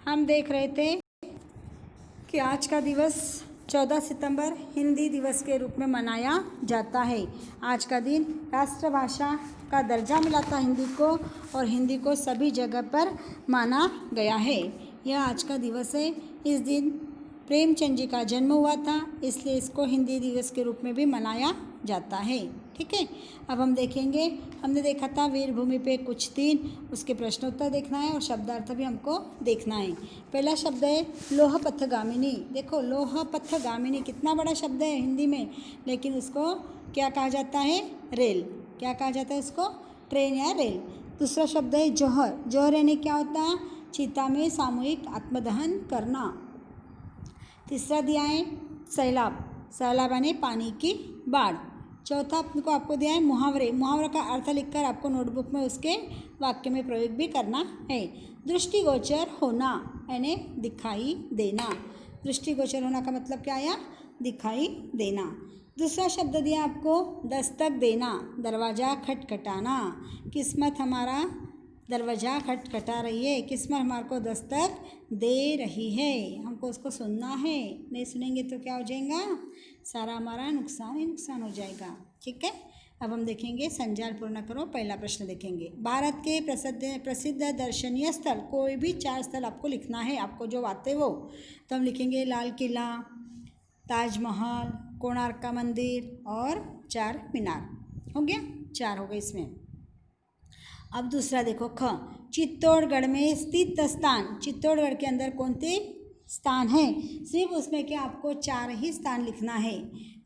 हम देख रहे थे कि आज का दिवस 14 सितंबर हिंदी दिवस के रूप में मनाया जाता है। आज का दिन राष्ट्रभाषा का दर्जा मिला था हिंदी को, और हिंदी को सभी जगह पर माना गया है। यह आज का दिवस है। इस दिन प्रेमचंद जी का जन्म हुआ था, इसलिए इसको हिंदी दिवस के रूप में भी मनाया जाता है। ठीक है, अब हम देखेंगे, हमने देखा था वीरभूमि पे कुछ दिन, उसके प्रश्नोत्तर देखना है और शब्दार्थ भी हमको देखना है। पहला शब्द है लोह पथगामिनी। देखो, लोह पथगामिनी कितना बड़ा शब्द है हिंदी में, लेकिन उसको क्या कहा जाता है? रेल। क्या कहा जाता है उसको? ट्रेन या रेल। दूसरा शब्द है जौहर। जौहर यानी क्या होता है? चिता में सामूहिक आत्मदहन करना। तीसरा दिया है सैलाब। सैलाब यानी पानी की बाढ़। चौथा आपको दिया है मुहावरे। मुहावरे का अर्थ लिखकर आपको नोटबुक में उसके वाक्य में प्रयोग भी करना है। दृष्टिगोचर होना यानी दिखाई देना। दृष्टिगोचर होना का मतलब क्या आया? दिखाई देना। दूसरा शब्द दिया आपको दस्तक देना। दरवाज़ा खटखटाना। किस्मत हमारा दरवाज़ा खटखटा रही है, किस्मत हमारे को दस्तक दे रही है, हमको उसको सुनना है। नहीं सुनेंगे तो क्या हो जाएगा? सारा हमारा नुकसान ही नुकसान हो जाएगा। ठीक है, अब हम देखेंगे संजाल पूर्ण करो। पहला प्रश्न देखेंगे, भारत के प्रसिद्ध दर्शनीय स्थल, कोई भी 4 स्थल आपको लिखना है, आपको जो आते वो। तो हम लिखेंगे लाल किला, ताजमहल, कोणार्क का मंदिर और 4 मीनार। हो गया, 4 हो गए इसमें। अब दूसरा देखो ख, चित्तौड़गढ़ में स्थित स्थान। चित्तौड़गढ़ के अंदर कौन से स्थान है? सिर्फ उसमें क्या आपको 4 ही स्थान लिखना है,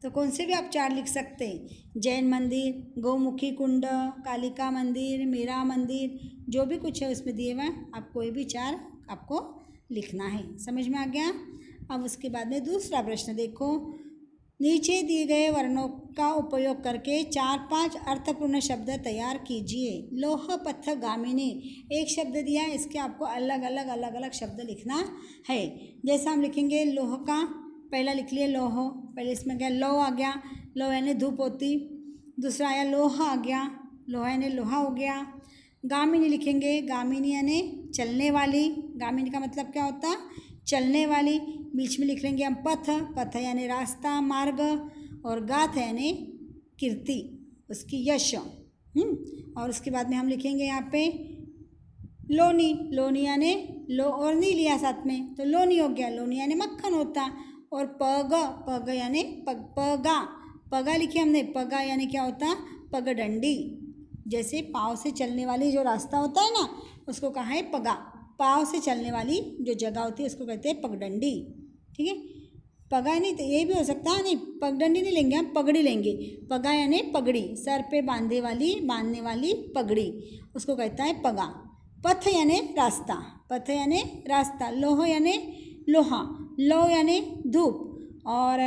तो कौन से भी आप 4 लिख सकते हैं। जैन मंदिर, गौमुखी कुंड, कालिका मंदिर, मीरा मंदिर, जो भी कुछ है उसमें दिए हुए आप कोई भी 4 आपको लिखना है। समझ में आ गया? अब उसके बाद में दूसरा प्रश्न देखो, नीचे दिए गए वर्णों का उपयोग करके 4-5 अर्थपूर्ण शब्द तैयार कीजिए। लोह पथगामिनी एक शब्द दिया है, इसके आपको अलग अलग शब्द लिखना है। जैसा हम लिखेंगे लोह का, पहला लिख लिए लोह, पहले इसमें क्या लो आ गया, लो यानी धूप होती। दूसरा आया लोहा आ गया, लोहा यानी लोहा हो गया। गामिनी लिखेंगे, गामिनी यानी चलने वाली। गामिनी का मतलब क्या होता? चलने वाली। बीच में लिख लेंगे हम पथ, पथ यानी रास्ता, मार्ग, और गाथ यानी कीर्ति, उसकी यश। और उसके बाद में हम लिखेंगे यहाँ पे लोनी। लोनी यानी लो और नहीं लिया साथ में, तो लोनी हो गया। लोनी यानी मक्खन होता। और पग, पग यानी पगा, पगा लिखे हमने। पगा यानी क्या होता? पगडंडी। जैसे पाँव से चलने वाली जो रास्ता होता है ना, उसको कहा है पगा। पाँव से चलने वाली जो जगह होती है उसको कहते हैं पगडंडी। ठीक है, पगा नहीं तो ये भी हो सकता है, नहीं पगडंडी नहीं लेंगे हम, पगड़ी लेंगे। पगा यानी पगड़ी, सर पे बांधने वाली पगड़ी, उसको कहता है पगा। पथ यानी रास्ता, पथ यानी रास्ता। लोह यानी लोहा, लो यानी धूप, और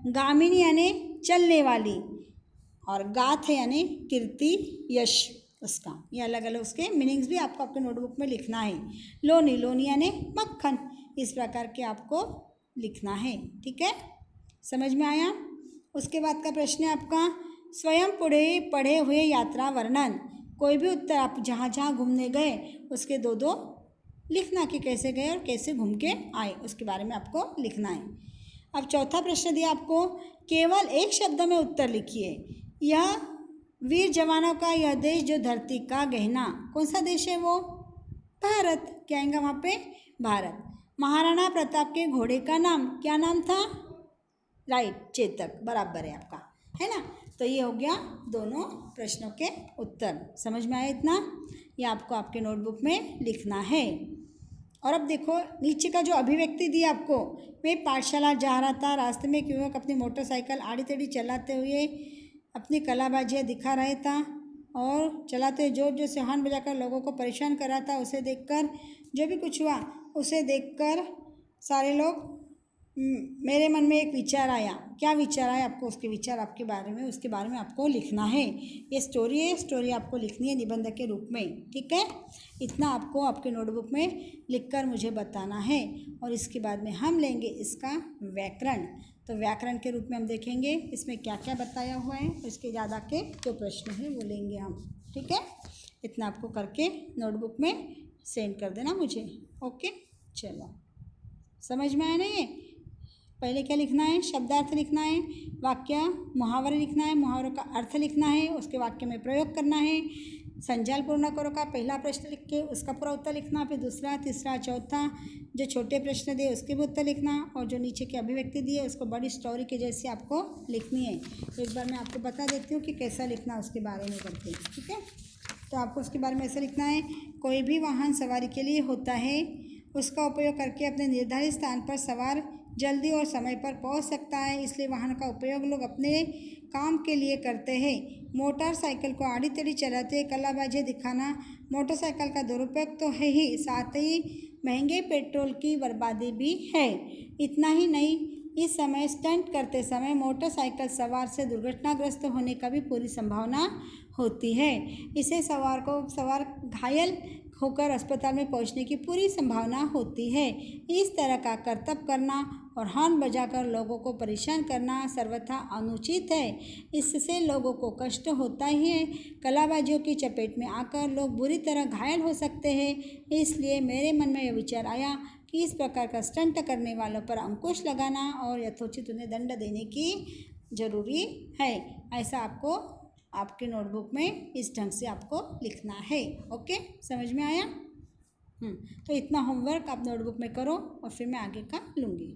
गामिनी यानी चलने वाली, और गाथ यानी कीर्ति, यश उसका। ये अलग अलग उसके मीनिंग्स भी आपको आपके नोटबुक में लिखना है। लोनी, लोनी यानी मक्खन, इस प्रकार के आपको लिखना है। ठीक है, समझ में आया? उसके बाद का प्रश्न है आपका स्वयं पढ़े हुए यात्रा वर्णन। कोई भी उत्तर आप जहाँ जहाँ घूमने गए उसके 2-2 लिखना कि कैसे गए और कैसे घूम के आए, उसके बारे में आपको लिखना है। अब चौथा प्रश्न दिया आपको, केवल एक शब्द में उत्तर लिखिए। यह वीर जवानों का यह देश जो धरती का गहना, कौन सा देश है वो? भारत। क्या आएगा वहाँ पे? भारत। महाराणा प्रताप के घोड़े का नाम क्या नाम था? राइट, चेतक, बराबर है आपका, है ना। तो ये हो गया दोनों प्रश्नों के उत्तर। समझ में आया इतना? ये आपको आपके नोटबुक में लिखना है। और अब देखो नीचे का जो अभिव्यक्ति दी आपको, मैं पाठशाला जा रहा था, रास्ते में एक युवक अपनी मोटरसाइकिल आड़ी टेढ़ी चलाते हुए अपनी कलाबाजियाँ दिखा रहा था और चलाते जोर जोर से हॉर्न बजाकर लोगों को परेशान कर रहा था। उसे देखकर जो भी कुछ हुआ, उसे देखकर सारे लोग, मेरे मन में एक विचार आया। क्या विचार आया आपको? उसके विचार आपके बारे में, उसके बारे में आपको लिखना है। ये स्टोरी है, स्टोरी आपको लिखनी है निबंध के रूप में। ठीक है, इतना आपको आपके नोटबुक में लिखकर मुझे बताना है। और इसके बाद में हम लेंगे इसका व्याकरण। तो व्याकरण के रूप में हम देखेंगे इसमें क्या क्या बताया हुआ है, इसके ज़्यादा के जो प्रश्न हैं वो लेंगे हम। ठीक है, इतना आपको करके नोटबुक में सेंड कर देना मुझे। ओके। चलो, समझ में आया ना ये? पहले क्या लिखना है? शब्दार्थ लिखना है, वाक्य मुहावरे लिखना है, मुहावरों का अर्थ लिखना है, उसके वाक्य में प्रयोग करना है। संजाल पूर्ण करो का पहला प्रश्न लिख के उसका पूरा उत्तर लिखना, फिर दूसरा, तीसरा, चौथा जो छोटे प्रश्न दिए उसके भी उत्तर लिखना, और जो नीचे की अभिव्यक्ति दी है उसको बड़ी स्टोरी के जैसी आपको लिखनी है। एक बार मैं आपको बता देती हूँ कि कैसा लिखना है उसके बारे में करके, ठीक है? तो आपको उसके बारे में ऐसा लिखना है, कोई भी वाहन सवारी के लिए होता है, उसका उपयोग करके अपने निर्धारित स्थान पर सवार जल्दी और समय पर पहुंच सकता है, इसलिए वाहन का उपयोग लोग अपने काम के लिए करते हैं। मोटरसाइकिल को आड़ी टेढ़ी चलाते कलाबाजी दिखाना मोटरसाइकिल का दुरुपयोग तो है ही, साथ ही महंगे पेट्रोल की बर्बादी भी है। इतना ही नहीं, इस समय स्टंट करते समय मोटरसाइकिल सवार से दुर्घटनाग्रस्त होने का भी पूरी संभावना होती है। इसे सवार घायल होकर अस्पताल में पहुंचने की पूरी संभावना होती है। इस तरह का करतब करना और हॉर्न बजाकर लोगों को परेशान करना सर्वथा अनुचित है। इससे लोगों को कष्ट होता ही है। कलाबाजियों की चपेट में आकर लोग बुरी तरह घायल हो सकते हैं। इसलिए मेरे मन में यह विचार आया कि इस प्रकार का स्टंट करने वालों पर अंकुश लगाना और यथोचित उन्हें दंड देने की जरूरी है। ऐसा आपको आपके नोटबुक में इस ढंग से आपको लिखना है। ओके, समझ में आया? तो इतना होमवर्क आप नोटबुक में करो और फिर मैं आगे का लूँगी।